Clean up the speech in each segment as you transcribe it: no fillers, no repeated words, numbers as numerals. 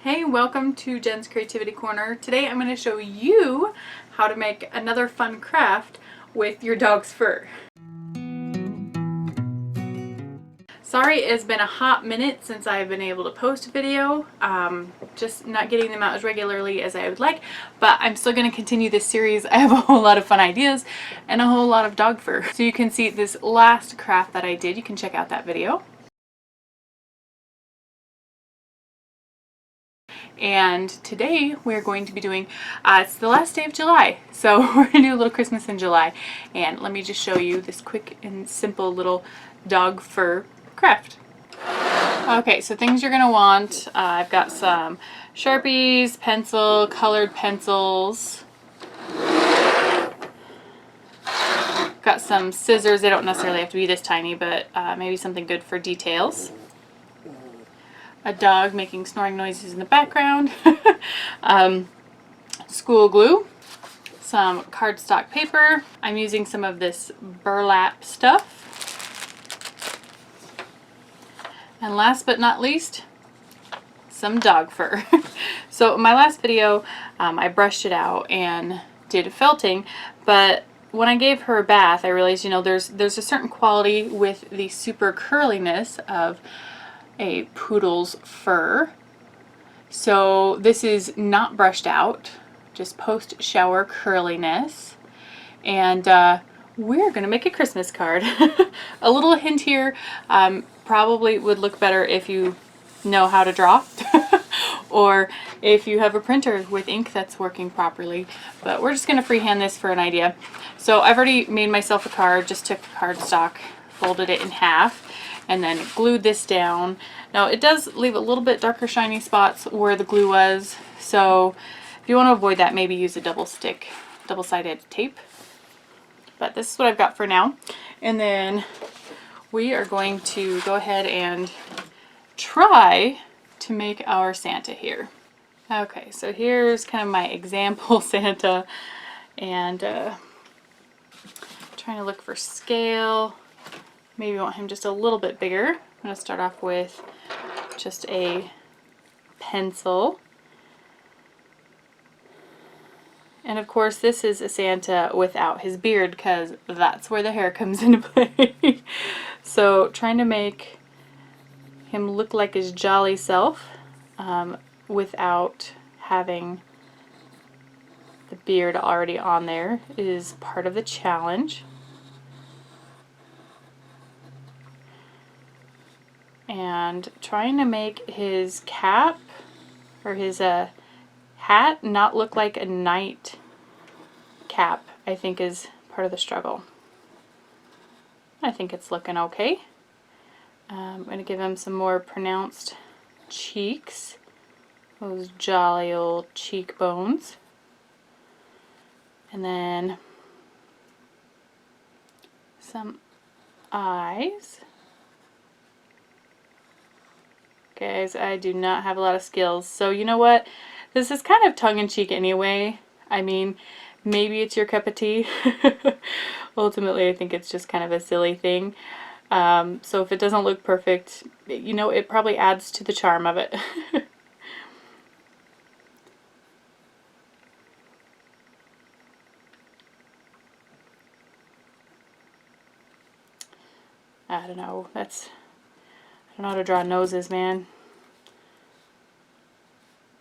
Hey, welcome to Jen's Creativity Corner. Today I'm going to show you how to make another fun craft with your dog's fur. Sorry, it's been a hot minute since I've been able to post a video. Just not getting them out as regularly as I would like, but I'm still going to continue this series. I have a whole lot of fun ideas and a whole lot of dog fur. So you can see this last craft that I did. You can check out that video. And today we're going to be doing, it's the last day of July, so we're going to do a little Christmas in July. And let me just show you this quick and simple little dog fur craft. Okay, so things you're going to want, I've got some Sharpies, pencil, colored pencils. Got some scissors. They don't necessarily have to be this tiny, but maybe something good for details. A dog making snoring noises in the background. School glue, some cardstock paper. I'm using some of this burlap stuff. And last but not least, some dog fur. So in my last video, I brushed it out and did felting, but when I gave her a bath, I realized, you know, there's a certain quality with the super curliness of a poodle's fur. So this is not brushed out, just post-shower curliness. And we're gonna make a Christmas card. A little hint here, probably would look better if you know how to draw or if you have a printer with ink that's working properly. But we're just gonna freehand this for an idea. So I've already made myself a card, just took cardstock, folded it in half, and then glued this down. Now it does leave a little bit darker shiny spots where the glue was, so if you want to avoid that, maybe use a double-sided tape. But this is what I've got for now. And then we are going to go ahead and try to make our Santa here. Okay, so here's kind of my example Santa, and trying to look for scale. Maybe want him just a little bit bigger. I'm going to start off with just a pencil. And of course this is a Santa without his beard because that's where the hair comes into play. So trying to make him look like his jolly self without having the beard already on there is part of the challenge. And trying to make his cap or his hat not look like a night cap, I think, is part of the struggle. I think it's looking okay. I'm going to give him some more pronounced cheeks, those jolly old cheekbones, and then some eyes. Guys, I do not have a lot of skills, so you know what? This is kind of tongue-in-cheek anyway. I mean, maybe it's your cup of tea. Ultimately, I think it's just kind of a silly thing. So if it doesn't look perfect, you know, it probably adds to the charm of it. I don't know. I don't know how to draw noses, man.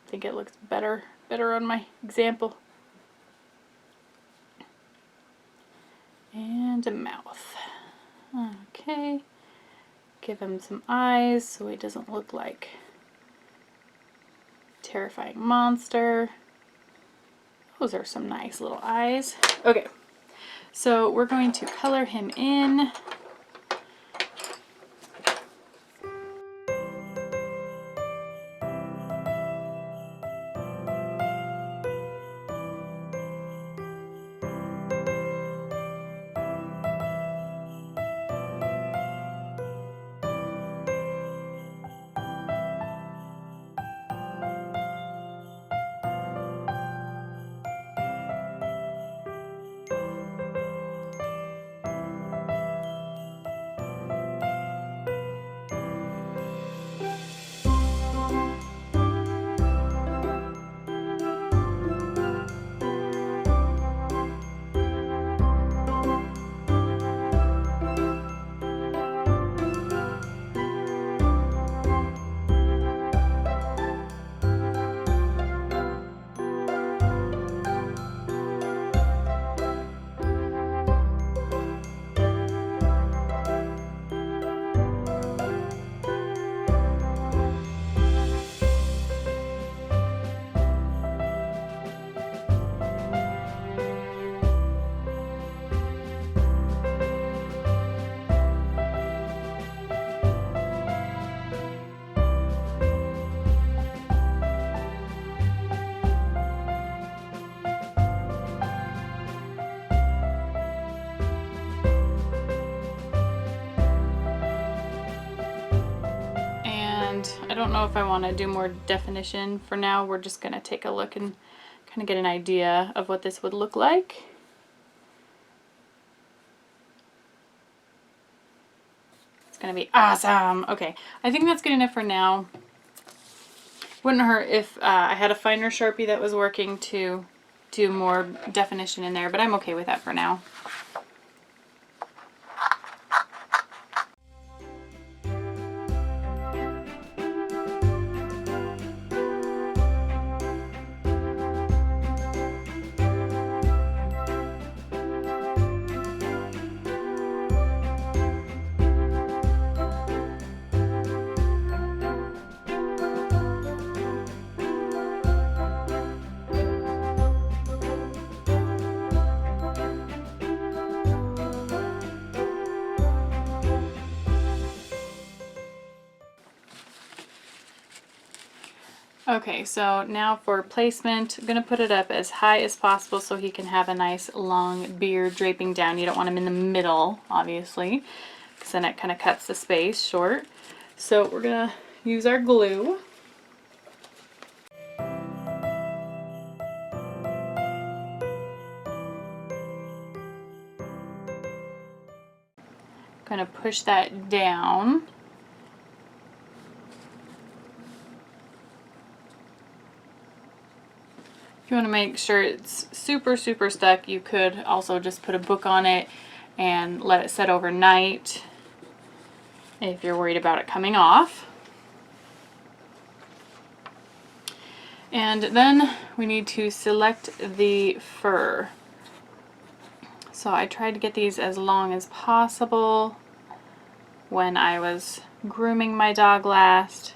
I think it looks better on my example. And a mouth. Okay. Give him some eyes so he doesn't look like a terrifying monster. Those are some nice little eyes. Okay. So we're going to color him in. don't know if I want to do more definition for now. We're just going to take a look and kind of get an idea of what this would look like. It's going to be awesome. Okay, I think that's good enough for now. Wouldn't hurt if I had a finer Sharpie that was working to do more definition in there, but I'm okay with that for now. Okay, so now for placement, I'm going to put it up as high as possible so he can have a nice long beard draping down. You don't want him in the middle, obviously, because then it kind of cuts the space short. So we're going to use our glue. Going to push that down. If you want to make sure it's super stuck, you could also just put a book on it and let it set overnight if you're worried about it coming off. And then we need to select the fur. So I tried to get these as long as possible when I was grooming my dog last.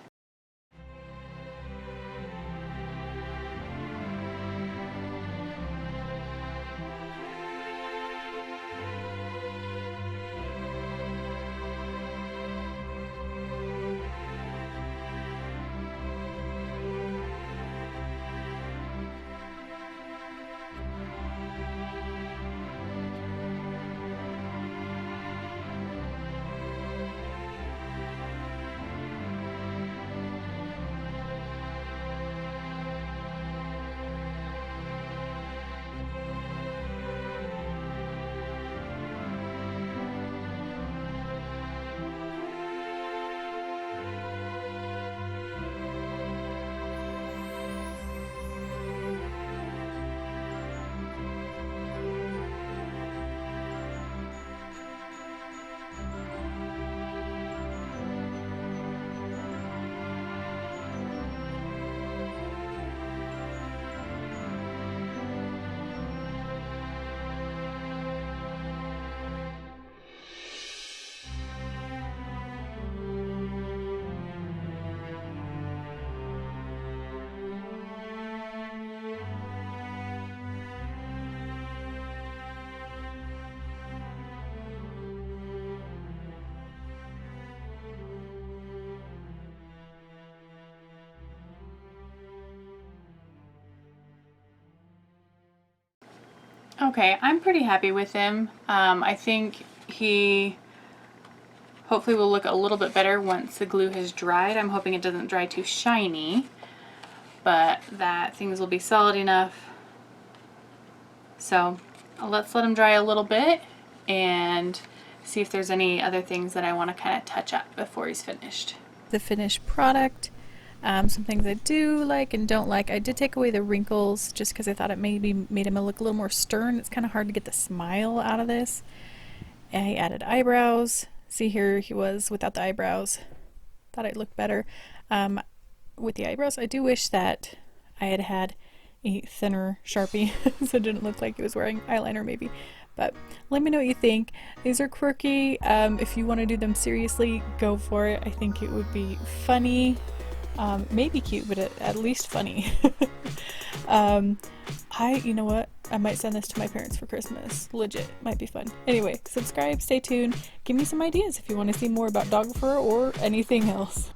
Okay, I'm pretty happy with him. I think he hopefully will look a little bit better once the glue has dried. I'm hoping it doesn't dry too shiny, but that things will be solid enough. So let's let him dry a little bit and see if there's any other things that I want to kind of touch up before he's finished. The finished product. Some things I do like and don't like. I did take away the wrinkles just because I thought it maybe made him look a little more stern. It's kind of hard to get the smile out of this. I added eyebrows. See, here he was without the eyebrows. Thought it looked better. With the eyebrows, I do wish that I had had a thinner Sharpie so it didn't look like he was wearing eyeliner maybe. But let me know what you think. These are quirky. If you want to do them seriously, go for it. I think it would be funny. Maybe cute, but at least funny. You know what? I might send this to my parents for Christmas. Legit. Might be fun. Anyway, subscribe, stay tuned. Give me some ideas if you want to see more about dog fur or anything else.